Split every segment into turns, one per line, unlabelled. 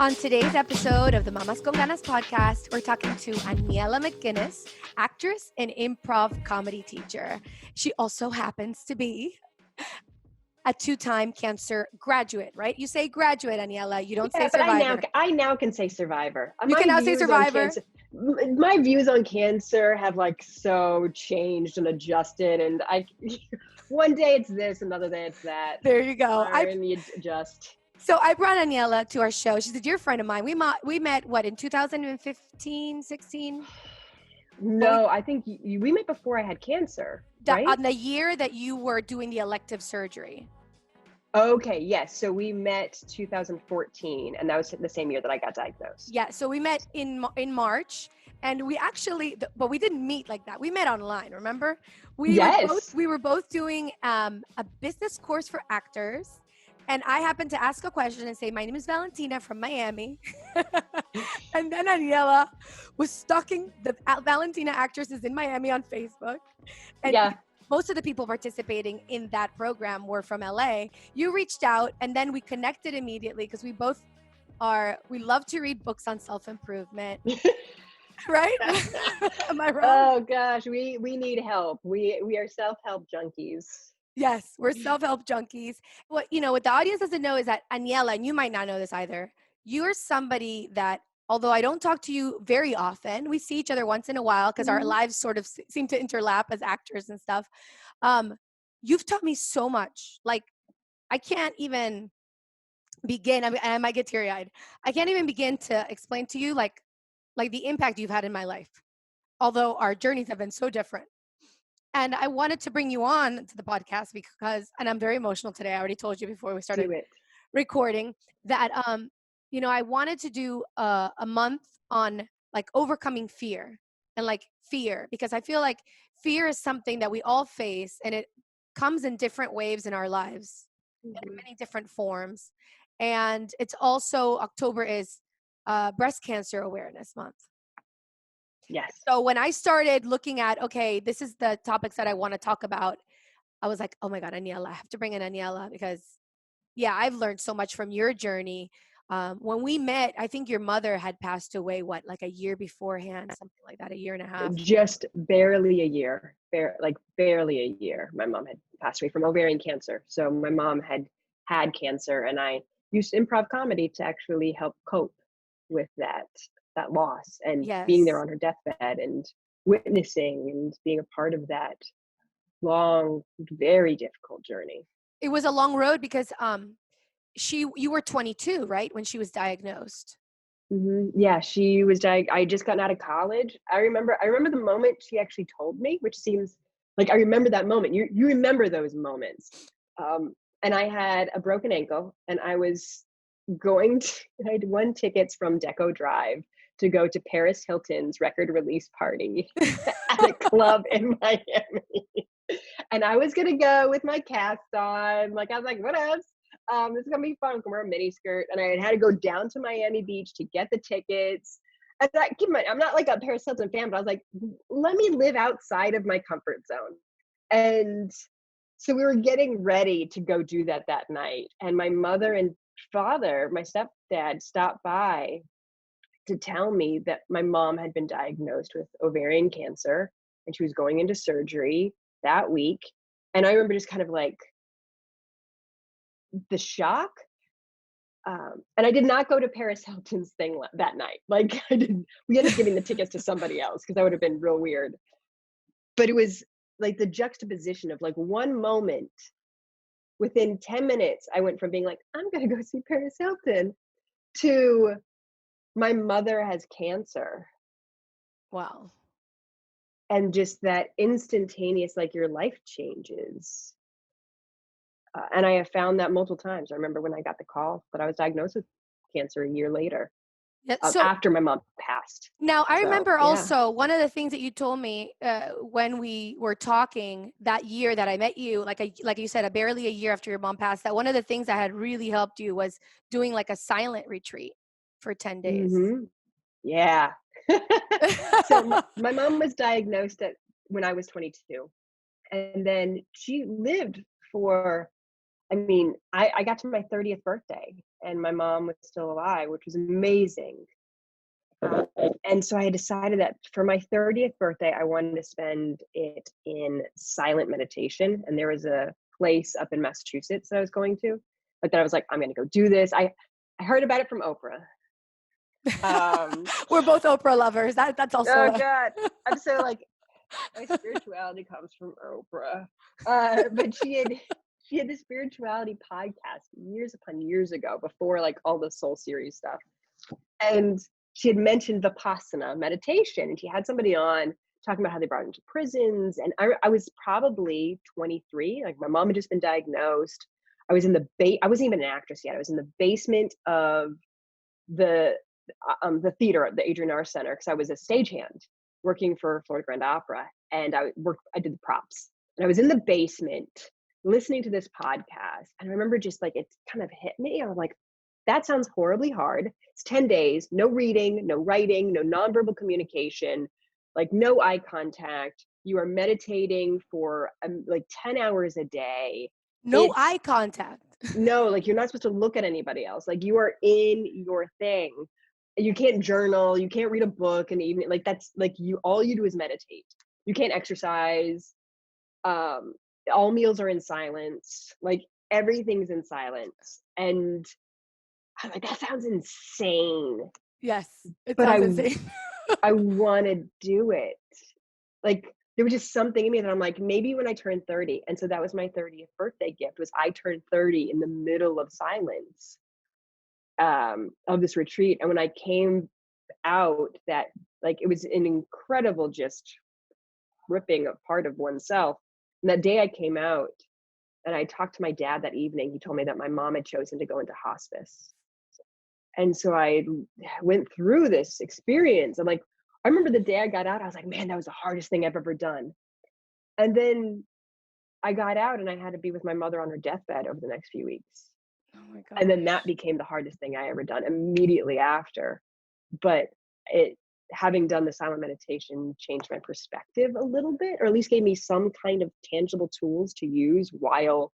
On today's episode of the Con Ganas Podcast, we're talking to Aniela McGuiness, actress and improv comedy teacher. She also happens to be a two-time cancer graduate, right? You say graduate, Aniela. You don't say survivor.
But I now can say survivor.
You can now say survivor.
My views on cancer have so changed and adjusted, and one day it's this, another day it's that.
There you go.
And you adjust.
So I brought Aniela to our show. She's a dear friend of mine. We met in 2015, 16?
No, I think we met before I had cancer, right?
On the year that you were doing the elective surgery.
Okay, yes. So we met 2014, and that was the same year that I got diagnosed.
Yeah, so we met in March, and we actually, but we didn't meet like that. We met online, remember? We were both doing a business course for actors. And I happened to ask a question and say, my name is Valentina from Miami. And then Aniela was stalking the Valentina actresses in Miami on Facebook. And most of the people participating in that program were from LA. You reached out, and then we connected immediately because we love to read books on self-improvement. Right? Am I wrong?
Oh gosh, we need help. We are self-help junkies.
Yes, we're self-help junkies. What the audience doesn't know is that Aniela, and you might not know this either, you're somebody that, although I don't talk to you very often, we see each other once in a while because our lives sort of seem to interlap as actors and stuff. You've taught me so much. I can't even begin. I might get teary-eyed. I can't even begin to explain to you like the impact you've had in my life, although our journeys have been so different. And I wanted to bring you on to the podcast because, and I'm very emotional today. I already told you before we started recording that, I wanted to do a month on overcoming fear and fear, because I feel like fear is something that we all face, and it comes in different waves in our lives, in many different forms. And it's also, October is Breast Cancer Awareness Month.
Yes.
So when I started looking at, okay, this is the topics that I want to talk about, I was like, oh my God, Aniela, I have to bring in Aniela because, I've learned so much from your journey. When we met, I think your mother had passed away, a year beforehand, something like that, a year and a half.
Just barely a year, barely a year. My mom had passed away from ovarian cancer. So my mom had cancer, and I used improv comedy to actually help cope with that loss and being there on her deathbed and witnessing and being a part of that long, very difficult journey.
It was a long road because you were 22, right, when she was diagnosed?
Mm-hmm. Yeah, she was I just gotten out of college. I remember the moment she actually told me, which seems I remember that moment. You remember those moments. And I had a broken ankle, and I was I had won tickets from Deco Drive to go to Paris Hilton's record release party at a club in Miami. And I was going to go with my cast on. I was like, what else? This is going to be fun. I can wear a mini skirt. And I had to go down to Miami Beach to get the tickets. And keep in mind, I'm not a Paris Hilton fan, but I was like, let me live outside of my comfort zone. And so we were getting ready to go do that night. And my mother and father, my stepdad, stopped by to tell me that my mom had been diagnosed with ovarian cancer, and she was going into surgery that week. And I remember just kind of the shock. And I did not go to Paris Hilton's thing that night. We ended up giving the tickets to somebody else because that would have been real weird. But it was the juxtaposition of one moment. Within 10 minutes, I went from being I'm going to go see Paris Hilton to my mother has cancer.
Wow.
And just that instantaneous, your life changes. And I have found that multiple times. I remember when I got the call that I was diagnosed with cancer a year later. After my mom passed.
Now, I remember also one of the things that you told me when we were talking that year that I met you, like you said, barely a year after your mom passed, that one of the things that had really helped you was doing a silent retreat for 10 days.
Mm-hmm. Yeah. So my mom was diagnosed when I was 22. And then she lived for I mean, I got to my 30th birthday and my mom was still alive, which was amazing. And so I had decided that for my 30th birthday, I wanted to spend it in silent meditation. And there was a place up in Massachusetts that I was going to, like that I was like, I'm going to go do this. I heard about it from Oprah.
We're both Oprah lovers. That's also.
Oh God, I'm so like, my spirituality comes from Oprah. But she had this spirituality podcast years upon years ago, before like all the Soul Series stuff, and she had mentioned Vipassana meditation, and she had somebody on talking about how they brought it into prisons. And I was probably 23, like my mom had just been diagnosed. I was in the I wasn't even an actress yet. I was in the basement of the theater at the Adrian R Center, because I was a stagehand working for Florida Grand Opera, and I did the props, and I was in the basement listening to this podcast, and I remember just like it kind of hit me. I'm like, that sounds horribly hard. It's 10 days, no reading, no writing, no nonverbal communication, like no eye contact. You are meditating for like 10 hours a day.
No eye contact.
No, like you're not supposed to look at anybody else. Like you are in your thing. You can't journal. You can't read a book in the evening. Like that's like all you do is meditate. You can't exercise. All meals are in silence. Like everything's in silence. And I'm like, that sounds insane.
Yes, it
but
sounds insane.
I want to do it. Like there was just something in me that I'm like, maybe when I turn 30. And so that was my 30th birthday gift, was I turned 30 in the middle of silence of this retreat. And when I came out, that like it was an incredible just ripping apart of oneself. And that day I came out and I talked to my dad that evening. He told me that my mom had chosen to go into hospice. And so I went through this experience. I'm like, I remember the day I got out, I was like, man, that was the hardest thing I've ever done. And then I got out and I had to be with my mother on her deathbed over the next few weeks.
Oh my God.
And then that became the hardest thing I ever done immediately after. But having done the silent meditation changed my perspective a little bit, or at least gave me some kind of tangible tools to use while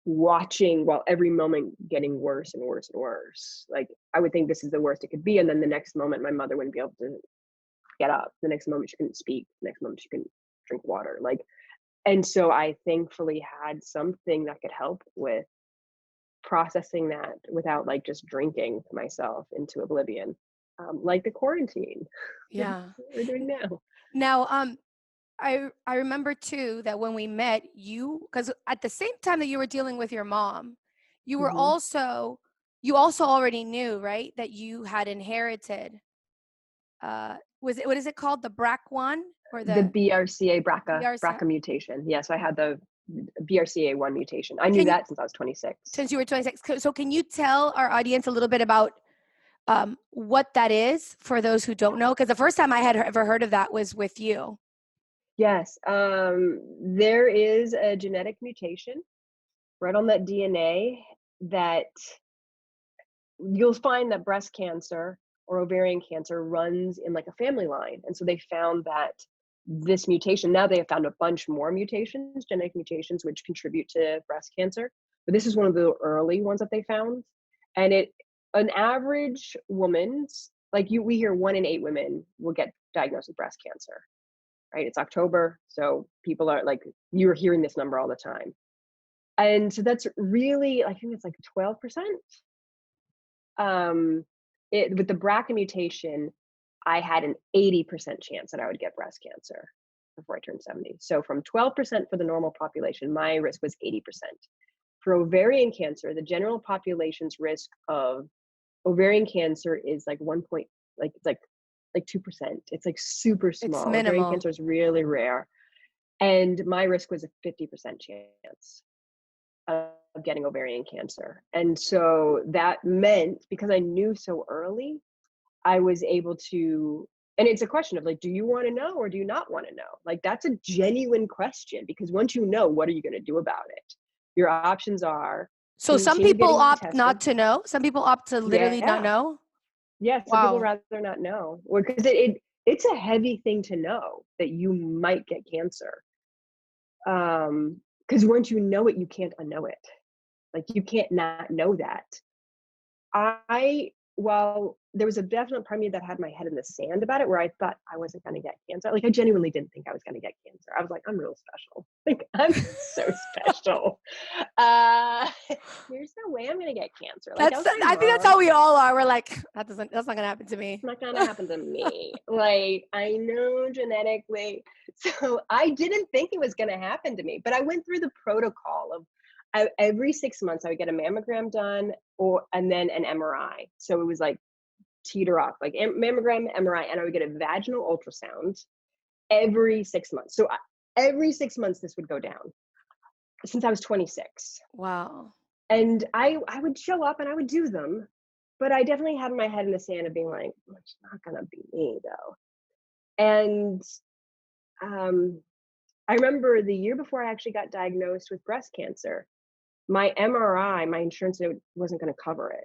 watching, while every moment getting worse and worse and worse. Like I would think this is the worst it could be, and then the next moment my mother wouldn't be able to get up, the next moment she couldn't speak, the next moment she couldn't drink water. Like, and so I thankfully had something that could help with processing that without like just drinking myself into oblivion, like the quarantine.
Yeah.
We're doing now.
Now, I remember too that when we met, because at the same time that you were dealing with your mom, you were
Mhm.
you also already knew, right, that you had inherited. What is it called? The BRCA1 or
The
the
BRCA
BRCA?
BRCA mutation. Yes, I had the BRCA1 mutation. I knew
Can you,
that since I was 26.
since you were 26. So can you tell our audience a little bit about what that is for those who don't know? Because the first time I had ever heard of that was with you.
Yes, there is a genetic mutation right on that DNA that you'll find that breast cancer or ovarian cancer runs in like a family line. And so they found that this mutation, now they have found a bunch more mutations, genetic mutations, which contribute to breast cancer. But this is one of the early ones that they found. And an average woman's, like we hear 1 in 8 women will get diagnosed with breast cancer, right? It's October. So people are like, you're hearing this number all the time. And so that's really, I think it's like 12%. With the BRCA mutation, I had an 80% chance that I would get breast cancer before I turned 70. So from 12% for the normal population, my risk was 80%. For ovarian cancer, the general population's risk of ovarian cancer is like it's like 2%. It's like super
It's
small. Ovarian
minimal.
cancer is really rare. And my risk was a 50% chance of getting ovarian cancer. And so that meant, because I knew so early, I was able to, and it's a question of like, do you want to know or do you not want to know? Like, that's a genuine question, because once you know, what are you going to do about it? Your options are
So some
continue
people
getting
opt
tested.
not to know. Some people opt to literally not know.
Yeah, some people rather not know, or because it's a heavy thing to know that you might get cancer. because once you know it, you can't unknow it. Like, you can't not know that. Well, there was a definite part of me that had my head in the sand about it, where I thought I wasn't going to get cancer. Like, I genuinely didn't think I was going to get cancer. I was like, I'm real special. Like, I'm so special. There's no way I'm going to get cancer. Like,
I think that's how we all are. We're like, that's not going to happen to me.
It's not going to happen to me. Like, I know genetically. So I didn't think it was going to happen to me, but I went through the protocol of every 6 months I would get a mammogram done and then an MRI. So it was like teeter off, like mammogram, MRI, and I would get a vaginal ultrasound every 6 months. So every 6 months this would go down since I was 26.
Wow.
And I would show up and I would do them, but I definitely had my head in the sand of being like, it's not going to be me though. And I remember the year before I actually got diagnosed with breast cancer, my MRI, my insurance wasn't going to cover it.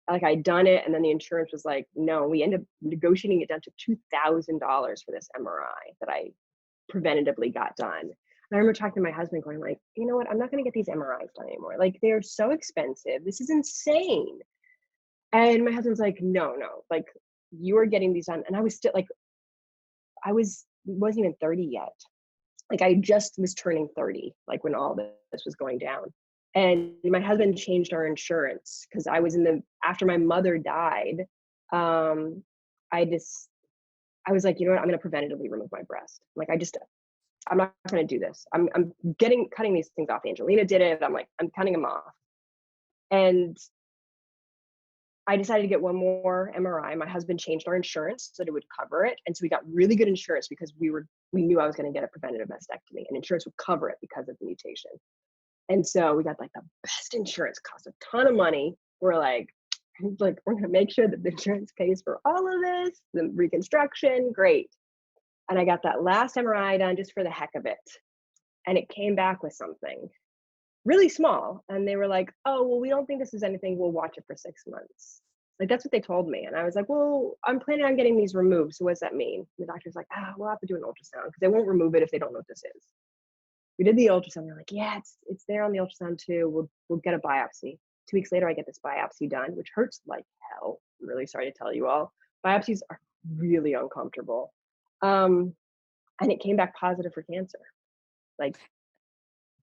Like, I'd done it, and then the insurance was like, no, we ended up negotiating it down to $2,000 for this MRI that I preventatively got done. And I remember talking to my husband going like, you know what, I'm not going to get these MRIs done anymore. Like, they're so expensive. This is insane. And my husband's like, no, like, you are getting these done. And I was still like, wasn't even 30 yet. Like, I just was turning 30, like, when all this was going down. And my husband changed our insurance because I was after my mother died, I was like, you know what, I'm going to preventatively remove my breast. Like, I'm not going to do this. I'm cutting these things off. Angelina did it. I'm like, I'm cutting them off. And I decided to get one more MRI. My husband changed our insurance so that it would cover it. And so we got really good insurance because we knew I was going to get a preventative mastectomy, and insurance would cover it because of the mutation. And so we got like the best insurance, cost a ton of money. We're like, we're going to make sure that the insurance pays for all of this, the reconstruction, great. And I got that last MRI done just for the heck of it. And it came back with something really small. And they were like, oh, well, we don't think this is anything. We'll watch it for 6 months. Like, that's what they told me. And I was like, well, I'm planning on getting these removed. So what does that mean? The doctor's like, we'll have to do an ultrasound because they won't remove it if they don't know what this is. We did the ultrasound. They're like, yeah, it's there on the ultrasound too. We'll get a biopsy. 2 weeks later, I get this biopsy done, which hurts like hell. I'm really sorry to tell you all. Biopsies are really uncomfortable. And it came back positive for cancer, like,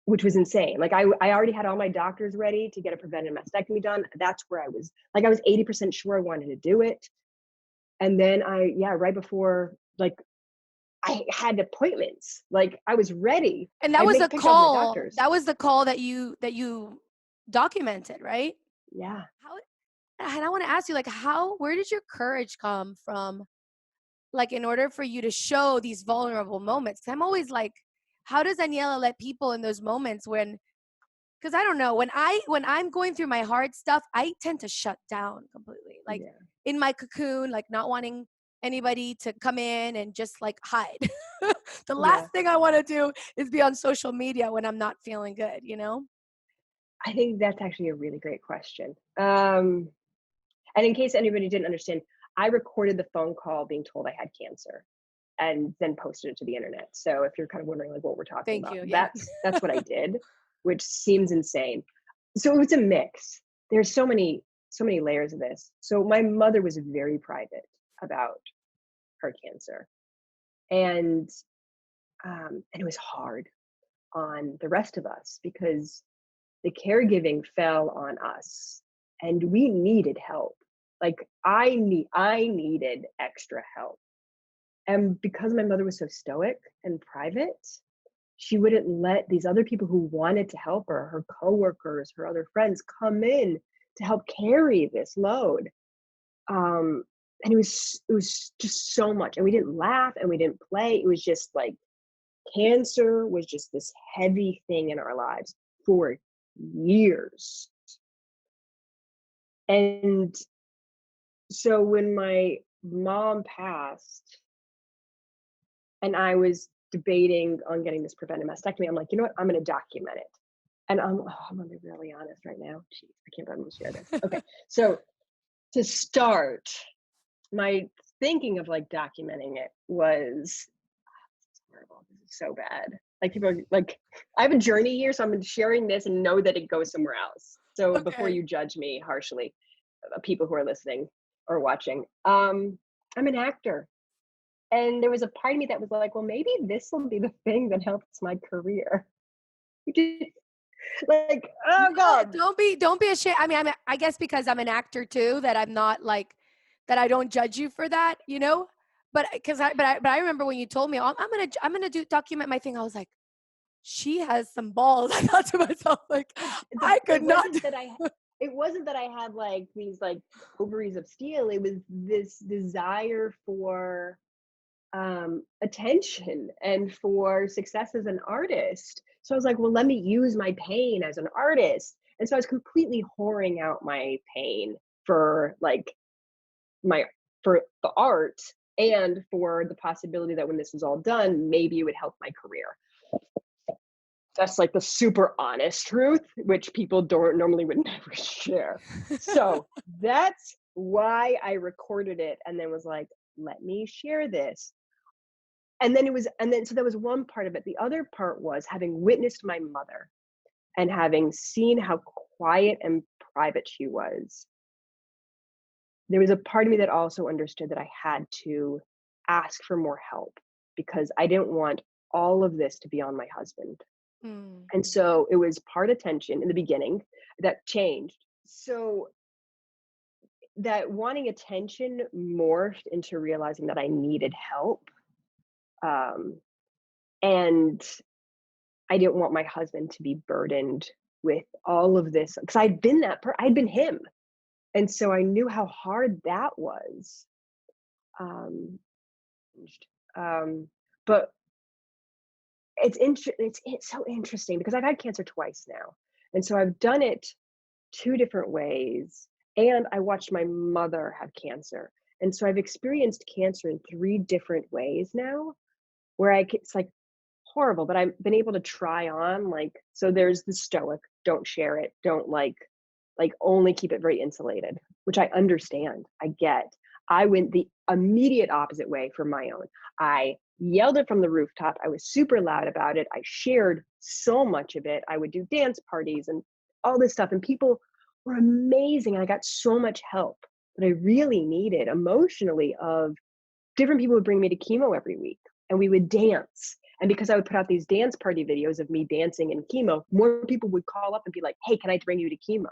which was insane. Like, I already had all my doctors ready to get a preventive mastectomy done. That's where I was 80% sure I wanted to do it. And then right before, like, I had appointments. Like, I was ready.
And that was a call. That was the call that you documented, right?
Yeah.
And I want to ask you, like, where did your courage come from? Like, in order for you to show these vulnerable moments, I'm always like, how does Aniela let people in those moments because I don't know, when I'm going through my hard stuff, I tend to shut down completely, like in my cocoon, like not wanting anybody to come in and just like hide. The last thing I want to do is be on social media when I'm not feeling good, you know?
I think that's actually a really great question. And in case anybody didn't understand, I recorded the phone call being told I had cancer and then posted it to the internet. So if you're kind of wondering like what we're talking about, that's what I did, which seems insane. So it was a mix. There's so many layers of this. So my mother was very private about her cancer. And it was hard on the rest of us because the caregiving fell on us and we needed help. Like, I needed extra help. And because my mother was so stoic and private, she wouldn't let these other people who wanted to help her coworkers, her other friends, come in to help carry this load. And it was just so much. And we didn't laugh and we didn't play. It was just like, cancer was just this heavy thing in our lives for years. And so when my mom passed and I was debating on getting this preventive mastectomy, I'm like, you know what? I'm going to document it. And I'm going to be really honest right now. Jeez, I can't believe I'm share this. Okay. So to start, my thinking of like documenting it was, this is horrible. This is so bad. Like people are like, I have a journey here, so I'm sharing this and know that it goes somewhere else. So before
Okay.
you judge me harshly, people who are listening or watching, I'm an actor. And there was a part of me that was like, well, maybe this will be the thing that helps my career. Like, oh
No,
God.
don't be ashamed. I mean, I guess because I'm an actor too, that I'm not like that. I don't judge you for that, you know. But but I remember when you told me, oh, I'm gonna document my thing. I was like, she has some balls. I thought to myself, like, I could
It
not.
wasn't that it wasn't that I had like these like ovaries of steel. It was this desire for attention and for success as an artist. So I was like, well, let me use my pain as an artist. And so I was completely whoring out my pain for like my for the art and for the possibility that when this was all done, maybe it would help my career. That's like the super honest truth, which people don't normally would never share. So that's why I recorded it and then was like, let me share this. And then so that was one part of it. The other part was having witnessed my mother and having seen how quiet and private she was. There was a part of me that also understood that I had to ask for more help because I didn't want all of this to be on my husband.
Mm,
And so it was part attention in the beginning that changed. So that wanting attention morphed into realizing that I needed help. Um, and I didn't want my husband to be burdened with all of this because I'd been him. And so I knew how hard that was. Um, um, but it's so interesting because I've had cancer twice now. And so I've done it two different ways. And I watched my mother have cancer. And so I've experienced cancer in three different ways now, where it's like horrible, but I've been able to try on like, so there's the stoic, don't share it, don't like only keep it very insulated, which I understand. I get. I went the immediate opposite way for my own. I yelled it from the rooftop. I was super loud about it. I shared so much of it. I would do dance parties and all this stuff, and people were amazing. And I got so much help that I really needed emotionally. Of different people would bring me to chemo every week, and we would dance. And because I would put out these dance party videos of me dancing in chemo, more people would call up and be like, hey, can I bring you to chemo?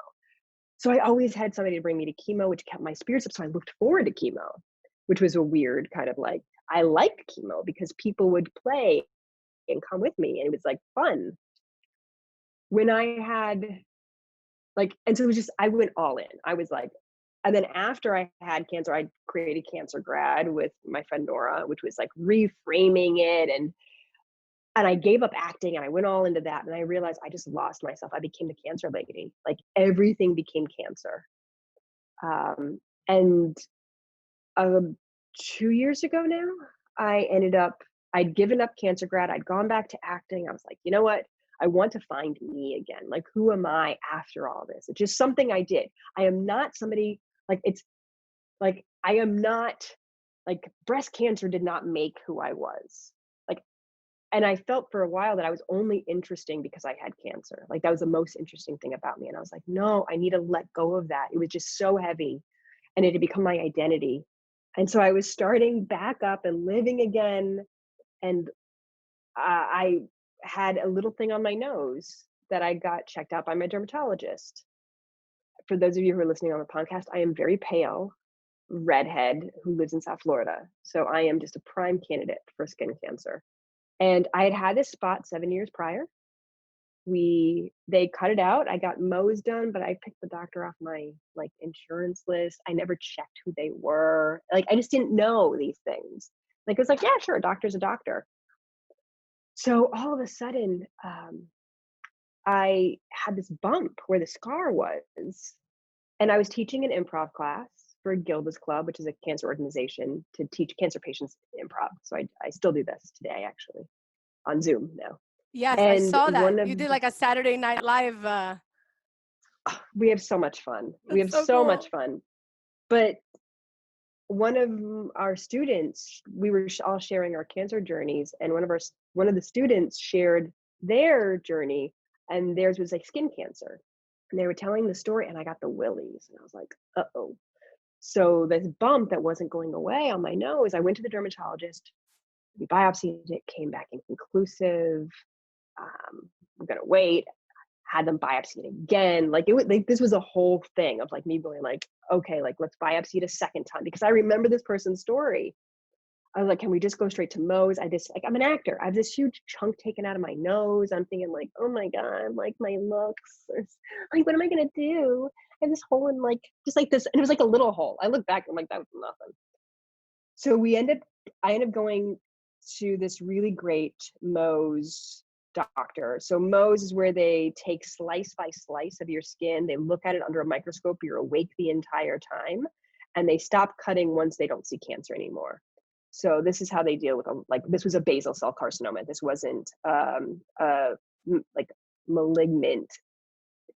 So I always had somebody to bring me to chemo, which kept my spirits up. So I looked forward to chemo, which was a weird kind of like, I liked chemo because people would play and come with me. And it was like fun. When I had like, and so it was just, I went all in. I was like, and then after I had cancer, I created Cancer Grad with my friend Nora, which was like reframing it. And I gave up acting and I went all into that. And I realized I just lost myself. I became the cancer lady. Like everything became cancer. And 2 years ago now, I'd given up Cancer Grad. I'd gone back to acting. I was like, you know what? I want to find me again. Like, who am I after all this? It's just something I did. I am not somebody like it's like, I am not like breast cancer did not make who I was. Like, and I felt for a while that I was only interesting because I had cancer. Like that was the most interesting thing about me. And I was like, no, I need to let go of that. It was just so heavy and it had become my identity. And so I was starting back up and living again. And I had a little thing on my nose that I got checked out by my dermatologist. For those of you who are listening on the podcast, I am very pale, redhead who lives in South Florida. So I am just a prime candidate for skin cancer. And I had this spot 7 years prior. They cut it out. I got Mohs done, but I picked the doctor off my like insurance list. I never checked who they were. Like I just didn't know these things. Like it was like, yeah, sure, a doctor's a doctor. So all of a sudden, I had this bump where the scar was, and I was teaching an improv class for Gilda's Club, which is a cancer organization to teach cancer patients improv. So I still do this today, actually, on Zoom now.
yes, I
And
saw that.
one of
You did like a Saturday Night Live.
we have so much fun. We
That's
have
so
so
cool.
much fun. But one of our students, we were all sharing our cancer journeys, and one of the students shared their journey, and theirs was like skin cancer. And they were telling the story, and I got the willies, and I was like, uh-oh. So this bump that wasn't going away on my nose, I went to the dermatologist. We biopsied it, came back inconclusive. We're gonna wait. Had them biopsy it again. Like it was like this was a whole thing of like me going like, okay, like let's biopsy it a second time because I remember this person's story. I was like, can we just go straight to Mohs? I'm an actor. I have this huge chunk taken out of my nose. I'm thinking like, oh my God, like my looks. Like, what am I gonna do? I have this hole in like just like this, and it was like a little hole. I look back and I'm like, that was nothing. So I ended up going to this really great Mohs doctor. So Mohs is where they take slice by slice of your skin. They look at it under a microscope. You're awake the entire time, and they stop cutting once they don't see cancer anymore. So this is how they deal with like this was a basal cell carcinoma. This wasn't like malignant,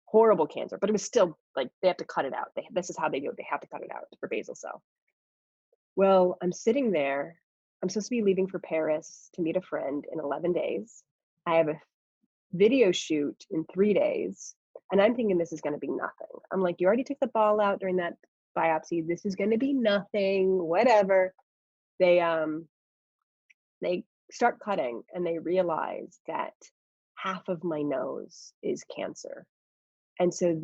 horrible cancer, but it was still like they have to cut it out. This is how they do it. They have to cut it out for basal cell. Well, I'm sitting there. I'm supposed to be leaving for Paris to meet a friend in 11 days. I have a video shoot in 3 days, and I'm thinking this is going to be nothing. I'm like, you already took the ball out during that biopsy. This is going to be nothing, whatever. They start cutting, and they realize that half of my nose is cancer. And so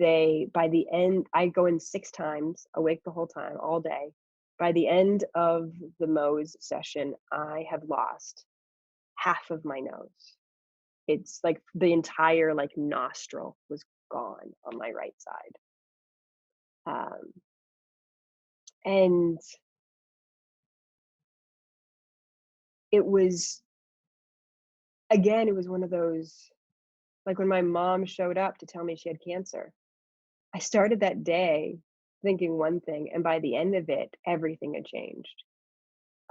by the end, I go in 6 times, awake the whole time, all day. By the end of the Mohs session, I have lost half of my nose. It's like the entire like nostril was gone on my right side. And it was one of those, like when my mom showed up to tell me she had cancer, I started that day thinking one thing, and by the end of it, everything had changed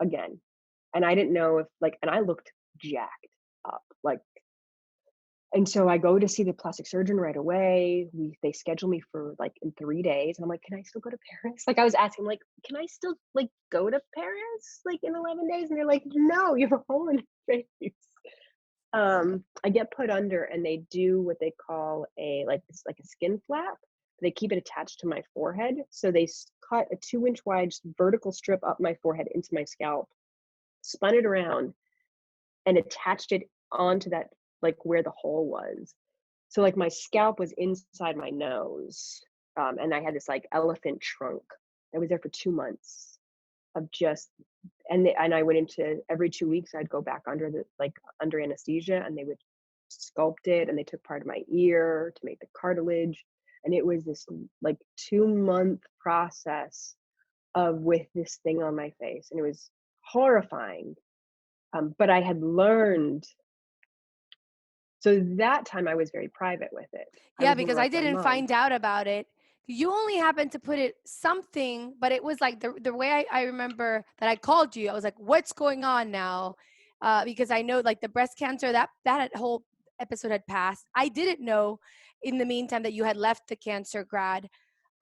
again. And I didn't know and I looked jacked up, like. And so I go to see the plastic surgeon right away. They schedule me for like in 3 days. And I'm like, can I still go to Paris? Like I was asking, like, can I still like go to Paris like in 11 days? And they're like, no, you have a hole in your face. I get put under, and they do what they call a skin flap. They keep it attached to my forehead. So they cut a 2-inch wide vertical strip up my forehead into my scalp, spun it around, and attached it onto that, like where the hole was. So like my scalp was inside my nose. And I had this like elephant trunk that was there for 2 months of just, and I went into every 2 weeks, I'd go back under anesthesia, and they would sculpt it, and they took part of my ear to make the cartilage. And it was this like 2-month process with this thing on my face. And it was horrifying. But I had learned. So that time I was very private with it.
Yeah, because I didn't find out about it. You only happened to put it something, but it was like the way I remember that I called you, I was like, what's going on now? Because I know like the breast cancer, that whole episode had passed. I didn't know in the meantime that you had left the cancer grad.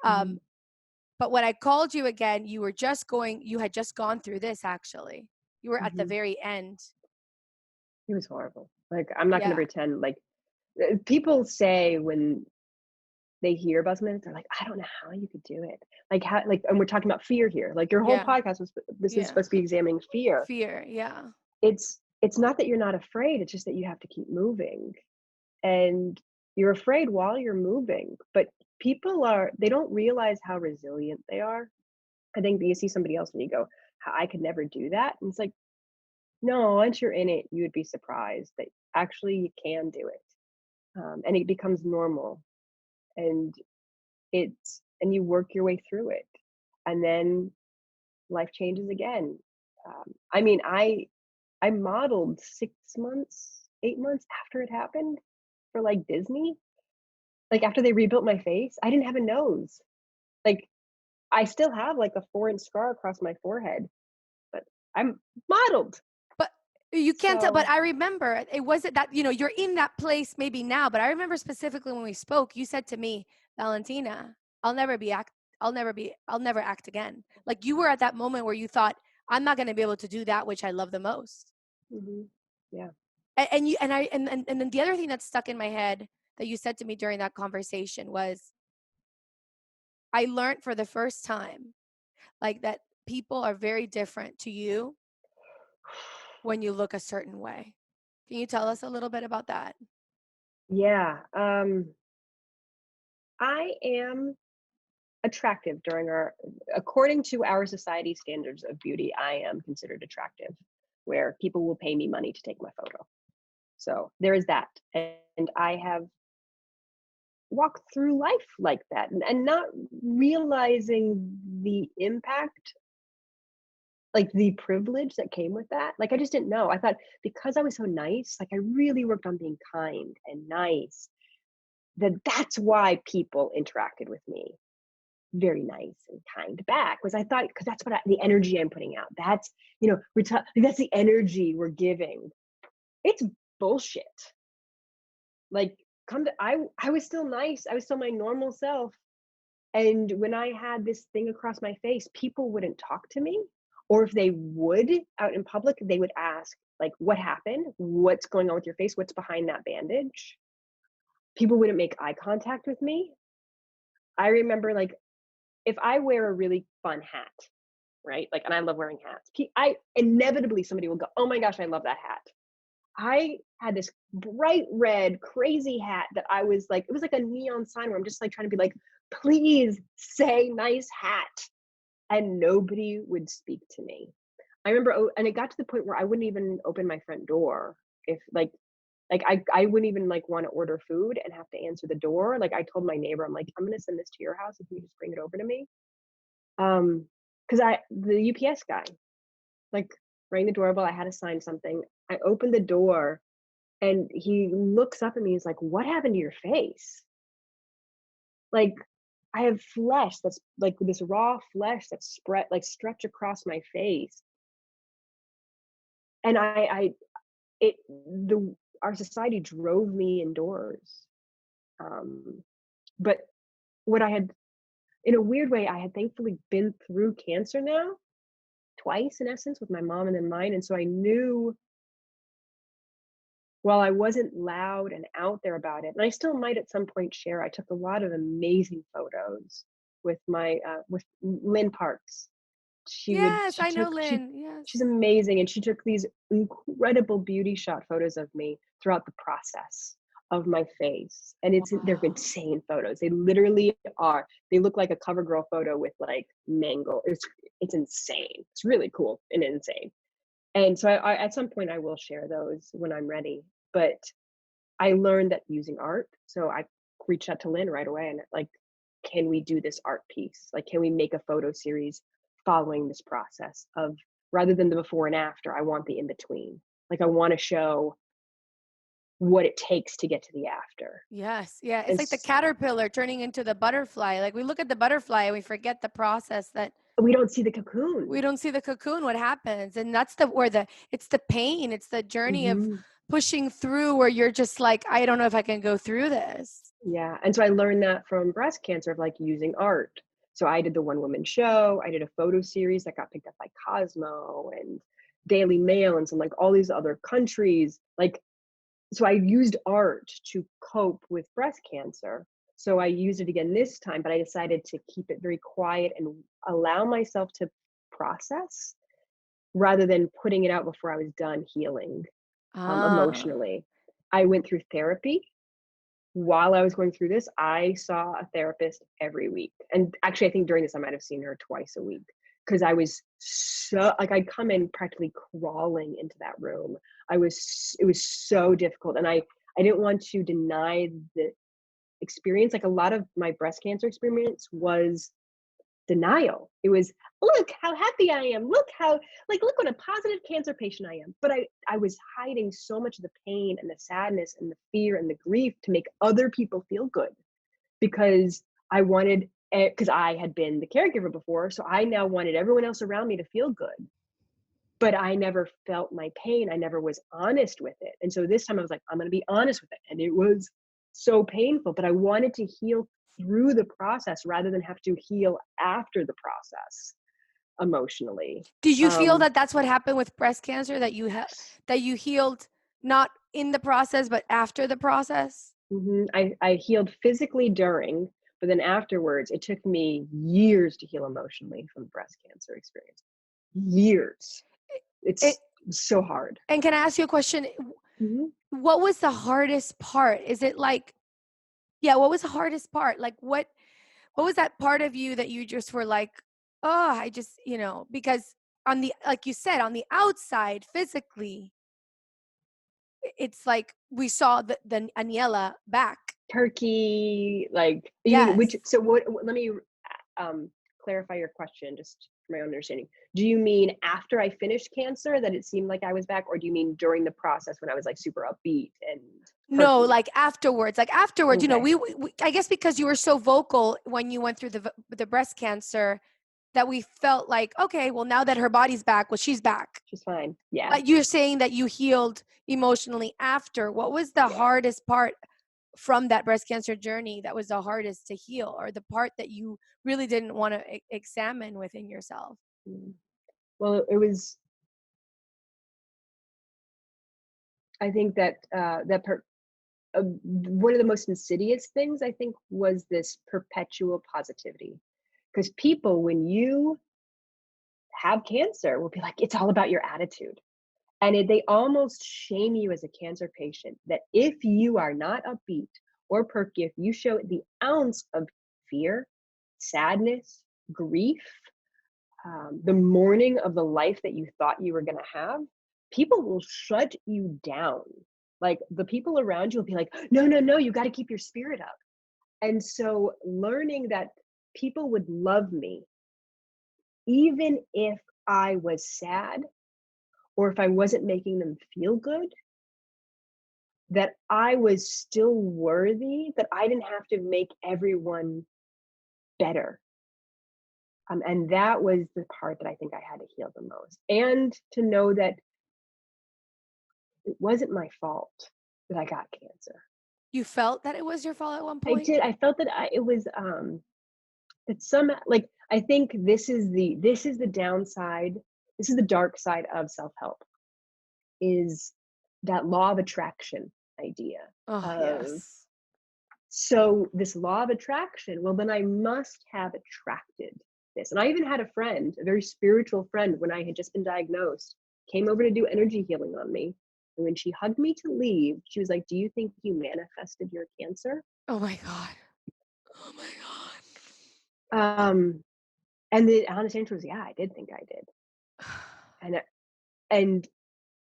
But when I called you again, you had just gone through this actually. You were at the very end.
It was horrible. Like, I'm not going to pretend like people say when they hear about something, they're like, I don't know how you could do it. Like how, like, and we're talking about fear here. Like your whole podcast is supposed to be examining fear.
Fear. Yeah.
It's not that you're not afraid. It's just that you have to keep moving, and you're afraid while you're moving, but they don't realize how resilient they are. I think that you see somebody else and you go, I could never do that. And it's like, no, once you're in it, you would be surprised that actually you can do it. And it becomes normal, and you work your way through it, and then life changes again. I mean, I modeled 8 months after it happened for like Disney. Like after they rebuilt my face, I didn't have a nose. Like I still have like a 4-inch scar across my forehead, but I'm modeled.
But you can't tell. But I remember it wasn't that, you're in that place maybe now, but I remember specifically when we spoke, you said to me, Valentina, I'll I'll never act again. Like you were at that moment where you thought, I'm not going to be able to do that which I love the most.
Mm-hmm. Yeah.
And then the other thing that stuck in my head that you said to me during that conversation was, I learned for the first time, like that people are very different to you when you look a certain way. Can you tell us a little bit about that?
Yeah. I am attractive according to our society standards of beauty, I am considered attractive, where people will pay me money to take my photo. So there is that. And I have walked through life like that and not realizing the impact, like the privilege that came with that. Like I just didn't know. I thought because I was so nice, like I really worked on being kind and nice, that's why people interacted with me very nice and kind back. Was I thought, because that's what the energy I'm putting out. That's, that's the energy we're giving. It's bullshit. Like I was still nice. I was still my normal self. And when I had this thing across my face, people wouldn't talk to me. Or if they would out in public, they would ask, like, what happened? What's going on with your face? What's behind that bandage? People wouldn't make eye contact with me. I remember, like, if I wear a really fun hat, right? Like, and I love wearing hats. I inevitably somebody will go, "Oh my gosh, I love that hat." I had this bright red, crazy hat that I was like, it was like a neon sign where I'm just like trying to be like, please say nice hat. And nobody would speak to me. I remember, and it got to the point where I wouldn't even open my front door if I wouldn't even like want to order food and have to answer the door. Like I told my neighbor, I'm like, I'm gonna send this to your house if you just bring it over to me. Because the UPS guy, like, rang the doorbell. I had to sign something. I opened the door, and he looks up at me. He's like, "What happened to your face?" Like, I have flesh that's like this raw flesh that's spread, like stretched across my face, and our society drove me indoors. But what I had, in a weird way, I had thankfully been through cancer now twice in essence with my mom and then mine. And so I knew, while I wasn't loud and out there about it, and I still might at some point share, I took a lot of amazing photos with with Lynn Parks.
Yes, I know Lynn.
She's
Yes.
amazing, and she took these incredible beauty shot photos of me throughout the process of my face. And they're
Wow.
insane photos. They literally are. They look like a cover girl photo with like mango. It's insane. It's really cool and insane. And so I at some point I will share those when I'm ready. But I learned that using art. So I reached out to Lynn right away and like, can we do this art piece? Like, can we make a photo series following this process of, rather than the before and after, I want the in between. Like, I want to show what it takes to get to the after.
Yes. Yeah. It's
And
like the caterpillar turning into the butterfly. Like we look at the butterfly and we forget the process that
we don't see the cocoon.
we don't see the cocoon, what happens. And that's it's the pain. It's the journey of
Mm-hmm.
pushing through where you're just like, I don't know if I can go through this.
Yeah. And so I learned that from breast cancer, of like using art. So I did the one woman show. I did a photo series that got picked up by Cosmo and Daily Mail and some like all these other countries. Like, so I used art to cope with breast cancer. So I used it again this time, but I decided to keep it very quiet and allow myself to process rather than putting it out before I was done healing
Ah,
emotionally. I went through therapy. While I was going through this, I saw a therapist every week. And actually, I think during this, I might have seen her twice a week because I was so, like, I'd come in practically crawling into that room. It was so difficult. And I didn't want to deny the experience. Like, a lot of my breast cancer experience was denial. It was, look how happy I am. Look what a positive cancer patient I am. But I was hiding so much of the pain and the sadness and the fear and the grief to make other people feel good because because I had been the caregiver before. So I now wanted everyone else around me to feel good. But I never felt my pain. I never was honest with it. And so this time I was like, I'm going to be honest with it. And it was so painful, but I wanted to heal through the process rather than have to heal after the process emotionally.
Did you feel
Um,
that that's what happened with breast cancer, that
yes.
that you healed not in the process but after the process?
I healed physically during, but then afterwards, it took me years to heal emotionally from the breast cancer experience. Years.
It,
It's so hard.
and can I ask you a question?
hmm
What was the hardest part? Is it like, yeah, what was the hardest part? Like what was that part of you that you just were like, oh, I just, because on the, like you said, on the outside, physically, it's like we saw the Aniela back.
Turkey, like, you mean
Yes.
which? So what? Let me um, clarify your question, just for my own understanding. Do you mean after I finished cancer that it seemed like I was back, or do you mean during the process when I was like super upbeat and
No,
perky?
like afterwards. Like afterwards,
Okay,
we I guess because you were so vocal when you went through the breast cancer that we felt like, okay, well, now that her body's back, well, she's back.
she's fine. Yeah,
But you're saying that you healed emotionally after. What was the
yeah.
hardest part from that breast cancer journey that was the hardest to heal, or the part that you really didn't want to examine within yourself?
Mm. Well, it was. I think that that part. One of the most insidious things I think was this perpetual positivity, because people, when you have cancer, will be like, it's all about your attitude. And they almost shame you as a cancer patient that if you are not upbeat or perky, if you show the ounce of fear, sadness, grief, the mourning of the life that you thought you were going to have, people will shut you down. Like the people around you will be like, no, no, no, you got to keep your spirit up. And so learning that people would love me, even if I was sad or if I wasn't making them feel good, that I was still worthy, that I didn't have to make everyone better. And that was the part that I think I had to heal the most. And to know that it wasn't my fault that I got cancer.
You felt that it was your fault at one
I
point?
did. I felt that it was that some, like, I think this is the downside. This is the dark side of self-help, is that law of attraction idea
Oh,
of,
yes.
so this law of attraction, well, then I must have attracted this. And I even had a friend, a very spiritual friend, when I had just been diagnosed, came over to do energy healing on me. And when she hugged me to leave, she was like, do you think you manifested your cancer?
Oh my God. Oh my God.
Um, and the honest answer was, yeah, I did think I did. And and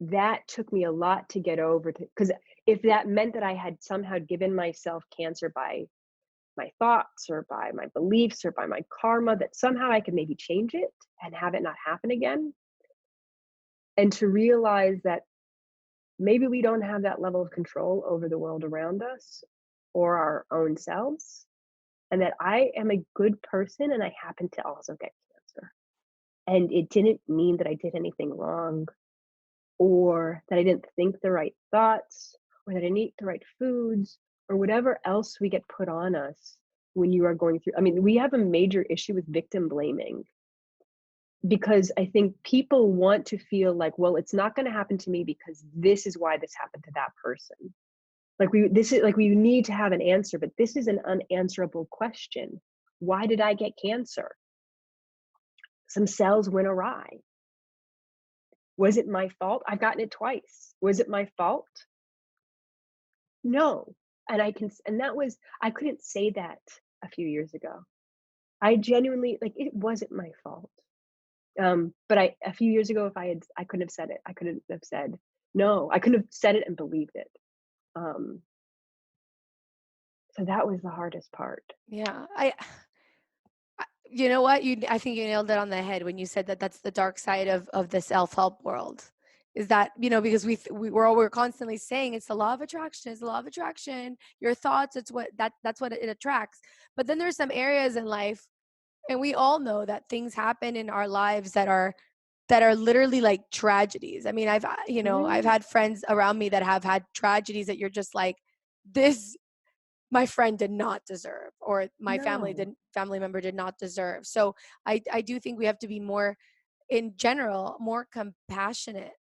that took me a lot to get over, to because if that meant that I had somehow given myself cancer by my thoughts or by my beliefs or by my karma, that somehow I could maybe change it and have it not happen again. And to realize that maybe we don't have that level of control over the world around us or our own selves, and that I am a good person and I happen to also get cancer. And it didn't mean that I did anything wrong, or that I didn't think the right thoughts, or that I didn't eat the right foods, or whatever else we get put on us when you are going through. I mean, we have a major issue with victim blaming, because I think people want to feel like, well, it's not going to happen to me because this is why this happened to that person. Like we need to have an answer, but this is an unanswerable question. Why did I get cancer? Some cells went awry. Was it my fault? I've gotten it twice. Was it my fault? No. And that was, I couldn't say that a few years ago. I genuinely, like, it wasn't my fault. But a few years ago, if I couldn't have said it. I couldn't have said no. I couldn't have said it and believed it. Um, so that was the hardest part.
Yeah. You know what? I think you nailed it on the head when you said that that's the dark side of the self-help world. Is that, because we're constantly saying it's the law of attraction, it's the law of attraction. Your thoughts, it's that's what it attracts. But then there's some areas in life, and we all know that things happen in our lives that are literally like tragedies. I mean, I've
Mhm.
had friends around me that have had tragedies that you're just like, this my friend did not deserve, or my
No.
family member did not deserve. So I do think we have to be more, in general, more compassionate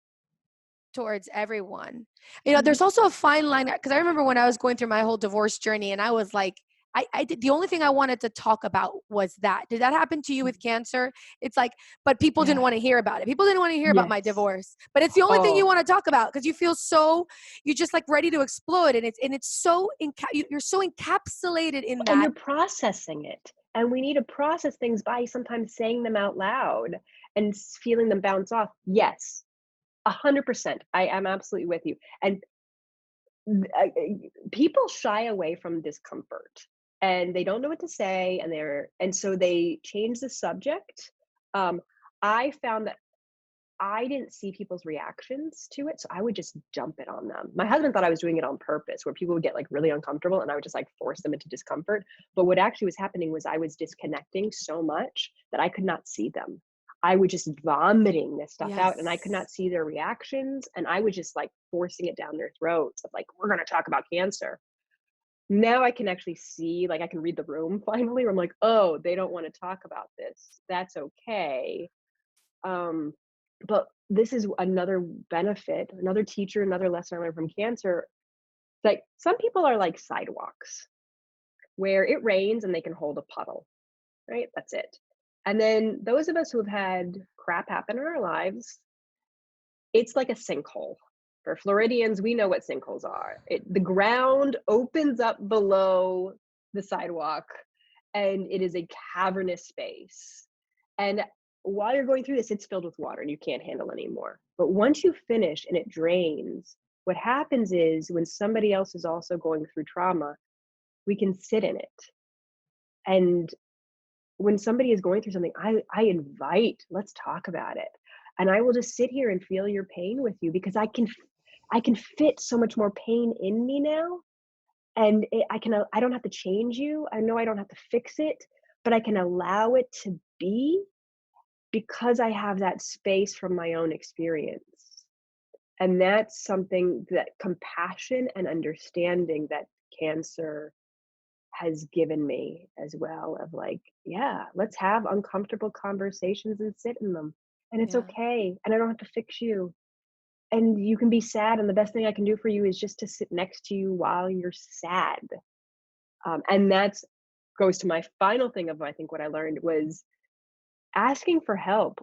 towards everyone. There's also a fine line, because I remember when I was going through my whole divorce journey, and I was like, I did, the only thing I wanted to talk about was that. Did that happen to you with cancer? It's like, but people didn't
Yeah.
want to hear about it. People didn't want to hear about my
Yes.
divorce, but it's the only thing you
Oh,
want to talk about, because you feel so, you're just like ready to explode, and it's so you're so encapsulated in
and
that.
you're processing it. And we need to process things by sometimes saying them out loud and feeling them bounce off. Yes, 100%. I am absolutely with you. And people shy away from discomfort and they don't know what to say, and so they change the subject. um, I found that I didn't see people's reactions to it, so I would just dump it on them. My husband thought I was doing it on purpose, where people would get like really uncomfortable and I would just like force them into discomfort. But what actually was happening was I was disconnecting so much that I could not see them. I was just vomiting this stuff out and I could
Yes.
not see their reactions. And I was just like forcing it down their throats of like, we're going to talk about cancer. Now I can actually see, like, I can read the room finally, where I'm like, oh, they don't want to talk about this. That's okay. Um, but this is another benefit, another teacher, another lesson I learned from cancer. Like some people are like sidewalks where it rains and they can hold a puddle, right? That's it. And then those of us who have had crap happen in our lives, it's like a sinkhole. For Floridians, we know what sinkholes are. The ground opens up below the sidewalk and it is a cavernous space. And while you're going through this, it's filled with water and you can't handle anymore. But once you finish and it drains, what happens is when somebody else is also going through trauma, we can sit in it. And when somebody is going through something, I invite, let's talk about it. And I will just sit here and feel your pain with you because I can fit so much more pain in me now. And I don't have to change you. I know I don't have to fix it, but I can allow it to be because I have that space from my own experience. And that's something, that compassion and understanding that cancer has given me as well, of like, yeah, let's have uncomfortable conversations and sit in them. And it's
Yeah.
okay. And I don't have to fix you. And you can be sad. And the best thing I can do for you is just to sit next to you while you're sad. And that's goes to my final thing of, I think, what I learned was asking for help.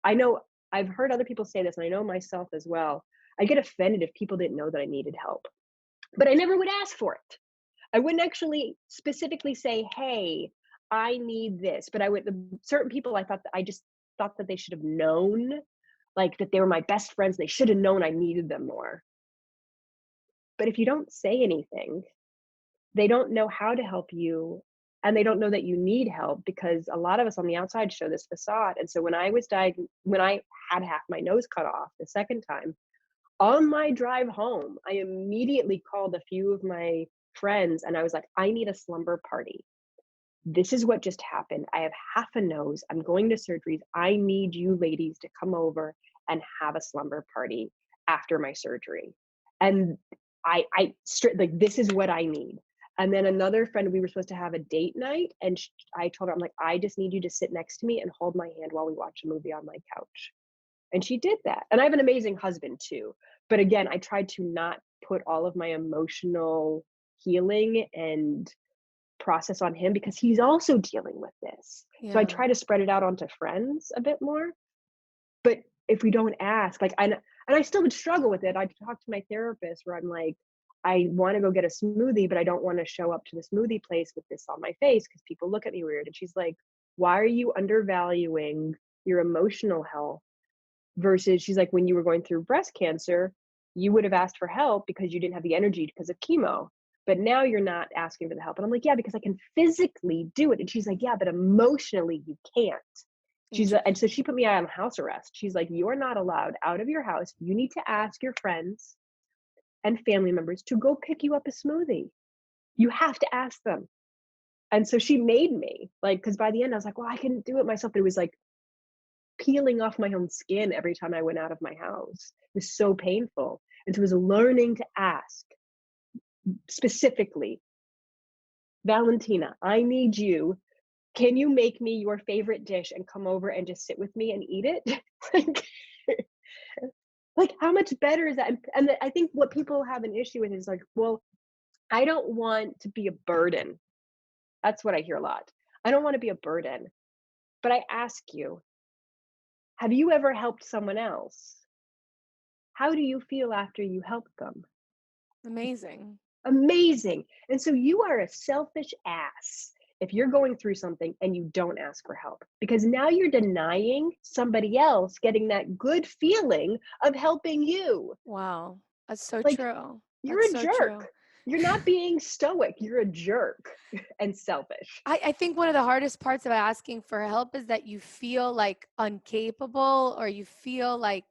I know I've heard other people say this, and I know myself as well. I get offended if people didn't know that I needed help, but I never would ask for it. I wouldn't actually specifically say, "Hey, I need this," but I would. Certain people, I just thought that they should have known, like that they were my best friends. They should have known I needed them more. But if you don't say anything, they don't know how to help you, and they don't know that you need help, because a lot of us on the outside show this facade. And so when I had half my nose cut off the second time, on my drive home, I immediately called a few of my friends and I was like, I need a slumber party. This is what just happened. I have half a nose. I'm going to surgeries. I need you ladies to come over and have a slumber party after my surgery. And like, this is what I need. And then another friend, we were supposed to have a date night, and I told her, I'm like, I just need you to sit next to me and hold my hand while we watch a movie on my couch. And she did that. And I have an amazing husband too. But again, I tried to not put all of my emotional healing and process on him because he's also dealing with this. So I
Yeah.
try to spread it out onto friends a bit more. But if we don't ask, like, and I still would struggle with it. I talk to my therapist where I'm like, I want to go get a smoothie, but I don't want to show up to the smoothie place with this on my face because people look at me weird. And she's like, why are you undervaluing your emotional health? Versus, she's like, when you were going through breast cancer, you would have asked for help because you didn't have the energy because of chemo. But now you're not asking for the help. And I'm like, yeah, because I can physically do it. And she's like, yeah, but emotionally you can't. And so she put me on house arrest. She's like, you're not allowed out of your house. You need to ask your friends and family members to go pick you up a smoothie. You have to ask them. And so she made me, like, because by the end I was like, well, I can do it myself. But it was like peeling off my own skin every time I went out of my house. It was so painful. And so it was learning to ask. specifically, Valentina, I need you. Can you make me your favorite dish and come over and just sit with me and eat it? like, like, how much better is that? And I think what people have an issue with is like, well, I don't want to be a burden. That's what I hear a lot. I don't want to be a burden. But I ask you, have you ever helped someone else? How do you feel after you help them?
Amazing.
Amazing. And so you are a selfish ass if you're going through something and you don't ask for help, because now you're denying somebody else getting that good feeling of helping you.
Wow. That's so
Like,
true.
you're
That's
a
so
jerk.
true.
You're not being stoic. You're a jerk and selfish.
I think one of the hardest parts about asking for help is that you feel like incapable, or you feel like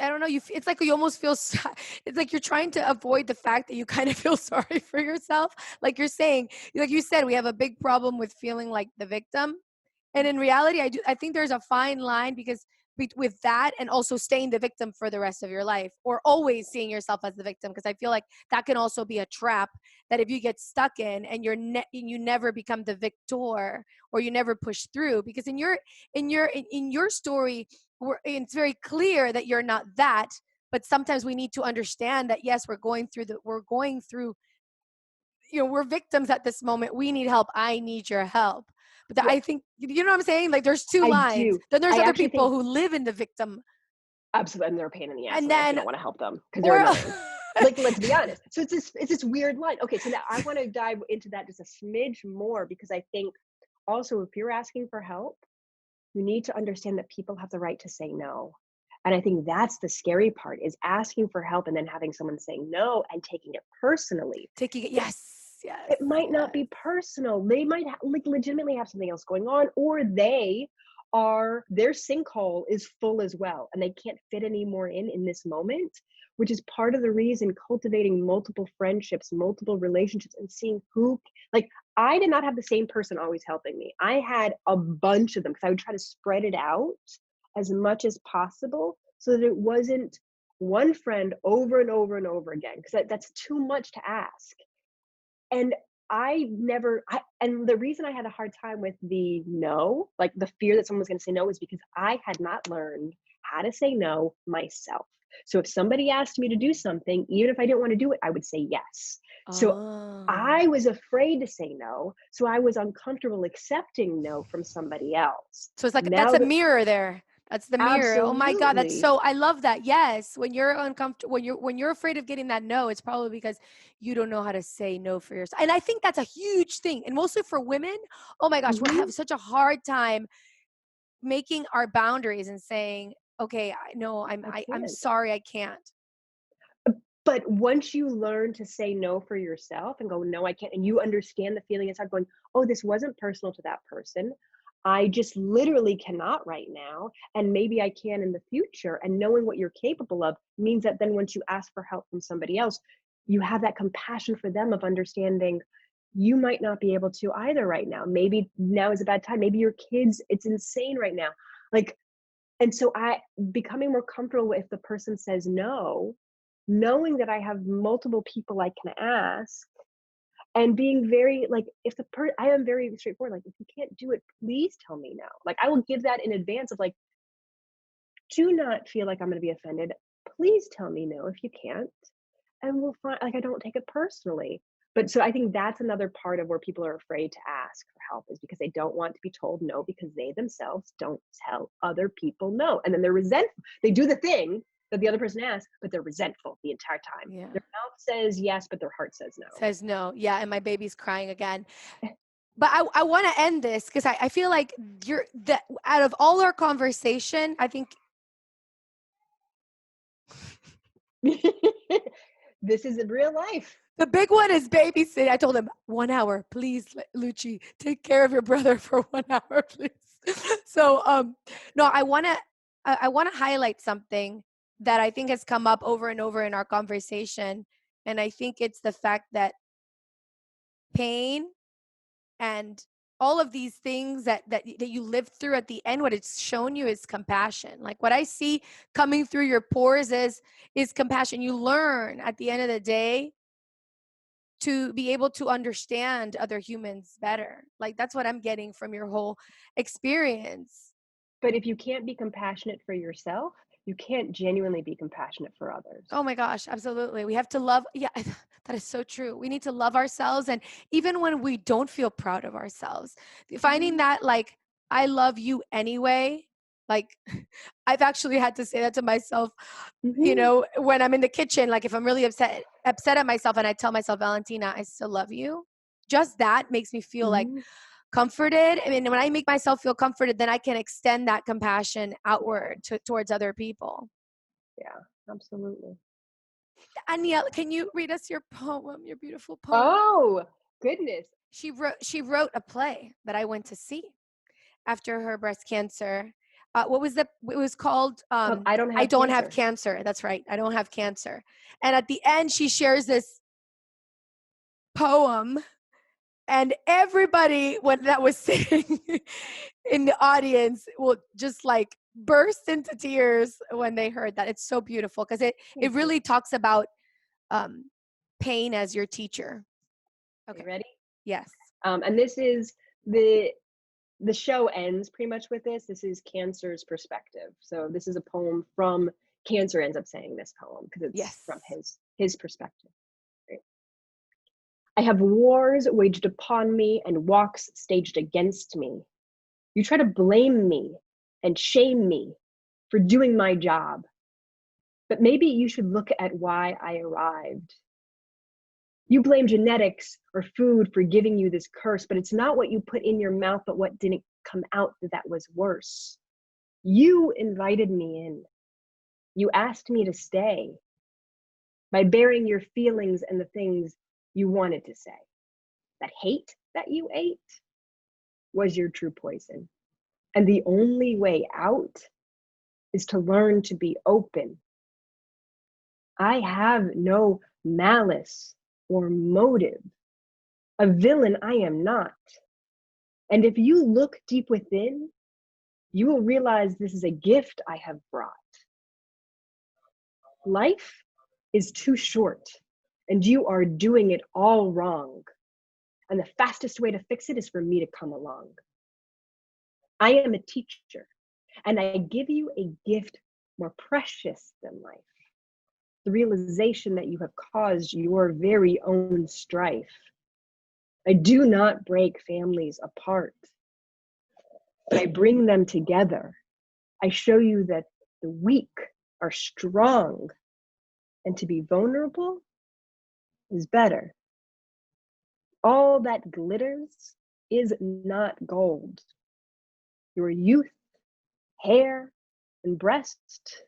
I don't know, it's like you almost feel it's like you're trying to avoid the fact that you kind of feel sorry for yourself. Like you're saying, like you said, we have a big problem with feeling like the victim. And in reality, I think there's a fine line, because with that and also staying the victim for the rest of your life, or always seeing yourself as the victim, because I feel like that can also be a trap that if you get stuck in, and you never become the victor, or you never push through, because in your story, it's very clear that you're not that. But sometimes we need to understand that, yes, we're going through, we're victims at this moment. We need help. I need your help. But
Yeah,
I think, you know what I'm saying? Like there's two
I
lines.
do.
Then there's
I
other
actually
people
think
who live in the victim.
absolutely, and they're a pain in the ass,
And
and I actually
then,
don't want to help them because they're
or,
annoying. Like, let's be honest. So it's this weird line. Okay, so now I want to dive into that just a smidge more, because I think also if you're asking for help, you need to understand that people have the right to say no. And I think that's the scary part, is asking for help and then having someone saying no and taking it personally.
taking it,
It,
yes, yes,
it might not
yes.
be personal. They might like legitimately have something else going on, or their sinkhole is full as well and they can't fit any more in this moment, which is part of the reason cultivating multiple friendships, multiple relationships, and seeing who, like, I did not have the same person always helping me. I had a bunch of them, because I would try to spread it out as much as possible so that it wasn't one friend over and over and over again, because that's too much to ask. And and the reason I had a hard time with the no, like the fear that someone was going to say no, is because I had not learned how to say no myself. So if somebody asked me to do something, even if I didn't want to do it, I would say yes. So
Oh.
I was afraid to say no. So I was uncomfortable accepting no from somebody else.
So it's like, that's
Now
a
that
mirror there. That's the mirror. Oh my God.
absolutely,
I love that. Yes. When you're uncomfortable, when you're afraid of getting that no, it's probably because you don't know how to say no for yourself. And I think that's a huge thing. And mostly for women, oh my gosh, we
mhm,
have such a hard time making our boundaries and saying, okay, no,
I
I'm
can't.
sorry, I can't.
But once you learn to say no for yourself and go, no, I can't, and you understand the feeling inside going, oh, this wasn't personal to that person. I just literally cannot right now. And maybe I can in the future. And knowing what you're capable of means that then once you ask for help from somebody else, you have that compassion for them of understanding you might not be able to either right now. Maybe now is a bad time. Maybe your kids, it's insane right now. Like, and so I becoming more comfortable if the person says no, knowing that I have multiple people I can ask, and being very like, if I am very straightforward, like, if you can't do it, please tell me no. Like, I will give that in advance of like, do not feel like I'm going to be offended. Please tell me no if you can't, and we'll find, like, I don't take it personally. But so I think that's another part of where people are afraid to ask for help, is because they don't want to be told no, because they themselves don't tell other people no. And then they're resentful. They do the thing that the other person asks, but they're resentful the entire time.
Yeah.
Their mouth says yes, but their heart says no.
Says no. Yeah. And my baby's crying again. But I want to end this, because I feel like out of all our conversation, I think
This is in real life.
the big one is babysitting. I told him 1 hour, please, Lucci, take care of your brother for 1 hour, please. So, no, I want to highlight something that I think has come up over and over in our conversation. And I think it's the fact that pain and all of these things that you lived through, at the end, what it's shown you is compassion. Like what I see coming through your pores is compassion. You learn at the end of the day to be able to understand other humans better. Like that's what I'm getting from your whole experience.
But if you can't be compassionate for yourself, you can't genuinely be compassionate for others.
Oh my gosh, absolutely. We have to love. Yeah, that is so true. We need to love ourselves. And even when we don't feel proud of ourselves, finding that, like, I love you anyway. Like, I've actually had to say that to myself,
Mm-hmm.
when I'm in the kitchen, like if I'm really upset at myself and I tell myself, Valentina, I still love you. Just that makes me feel like
Mm-hmm.
comforted. I mean, when I make myself feel comforted, then I can extend that compassion outward towards other people.
Yeah, absolutely.
Aniela, can you read us your poem, your beautiful poem?
Oh, goodness.
She wrote a play that I went to see after her breast cancer. It was called
I don't
I
have
Don't Have
cancer.
Cancer. That's right. I Don't Have Cancer. And at the end, she shares this poem, and everybody that was sitting in the audience will just like burst into tears when they heard that. It's so beautiful because it
Thank you.
really talks about pain as your teacher.
Okay,
Okay.
ready?
Yes.
And this is the show ends pretty much with this. This is Cancer's perspective. So this is a poem from Cancer ends up saying this poem because it's
Yes.
from his perspective. Right? I have wars waged upon me and walks staged against me. You try to blame me and shame me for doing my job. But maybe you should look at why I arrived. You blame genetics or food for giving you this curse, but it's not what you put in your mouth, but what didn't come out that was worse. You invited me in. You asked me to stay by bearing your feelings and the things you wanted to say. That hate that you ate was your true poison. And the only way out is to learn to be open. I have no malice or motive. A villain I am not. And if you look deep within, you will realize this is a gift I have brought. Life is too short, and you are doing it all wrong. And the fastest way to fix it is for me to come along. I am a teacher, and I give you a gift more precious than life. The realization that you have caused your very own strife. I do not break families apart, but I bring them together. I show you that the weak are strong, and to be vulnerable is better. All that glitters is not gold. Your youth, hair, and breast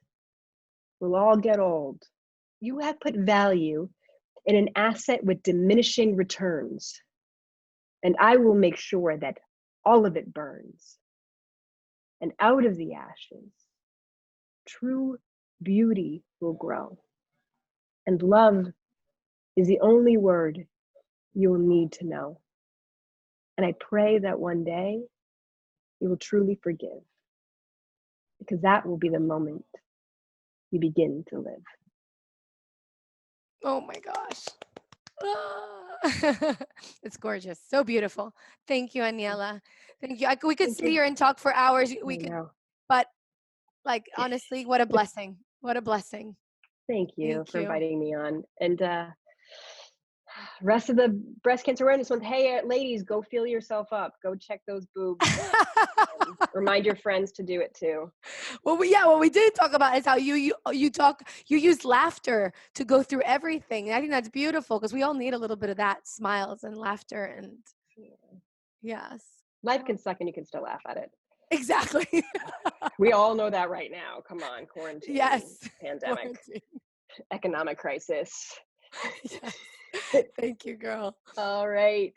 will all get old. You have put value in an asset with diminishing returns, and I will make sure that all of it burns. And out of the ashes, true beauty will grow. And love is the only word you will need to know. And I pray that one day you will truly forgive, because that will be the moment you begin to live.
Oh my gosh. Ah. It's gorgeous. So beautiful. Thank you, Aniela. Thank you. We could
Thank
sit
you.
here and talk for hours.
I
We could,
know.
but like, honestly, what a blessing. What a blessing.
Thank you
Thank
for
you.
inviting me on. And rest of the breast cancer awareness month, hey, ladies, go feel yourself up. Go check those boobs. Remind your friends to do it too.
What we did talk about is how you use laughter to go through everything. And I think that's beautiful because we all need a little bit of that, smiles and laughter. And yes,
Life can suck and you can still laugh at it.
exactly.
We all know that right now. Come on, quarantine,
Yes.
pandemic,
Quarantine.
economic crisis.
Yes. Thank you, girl.
All right.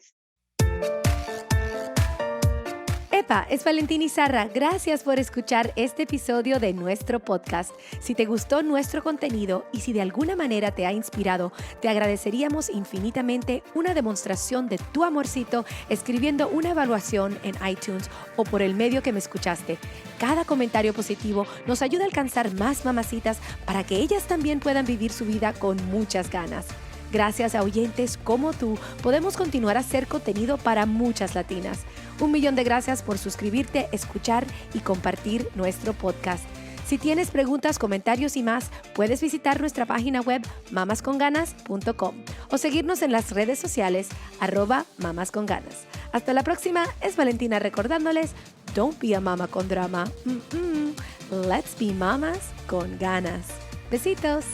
Epa, es Valentina Izarra. Gracias por escuchar este episodio de nuestro podcast. Si te gustó nuestro contenido y si de alguna manera te ha inspirado, te agradeceríamos infinitamente una demostración de tu amorcito escribiendo una evaluación en iTunes o por el medio que me escuchaste. Cada comentario positivo nos ayuda a alcanzar más mamacitas para que ellas también puedan vivir su vida con muchas ganas. Gracias a oyentes como tú, podemos continuar a hacer contenido para muchas latinas. 1,000,000 de gracias por suscribirte, escuchar y compartir nuestro podcast. Si tienes preguntas, comentarios y más, puedes visitar nuestra página web mamasconganas.com o seguirnos en las redes sociales @mamasconganas. Hasta la próxima, es Valentina recordándoles, don't be a mama con drama. Let's be mamas con ganas. Besitos.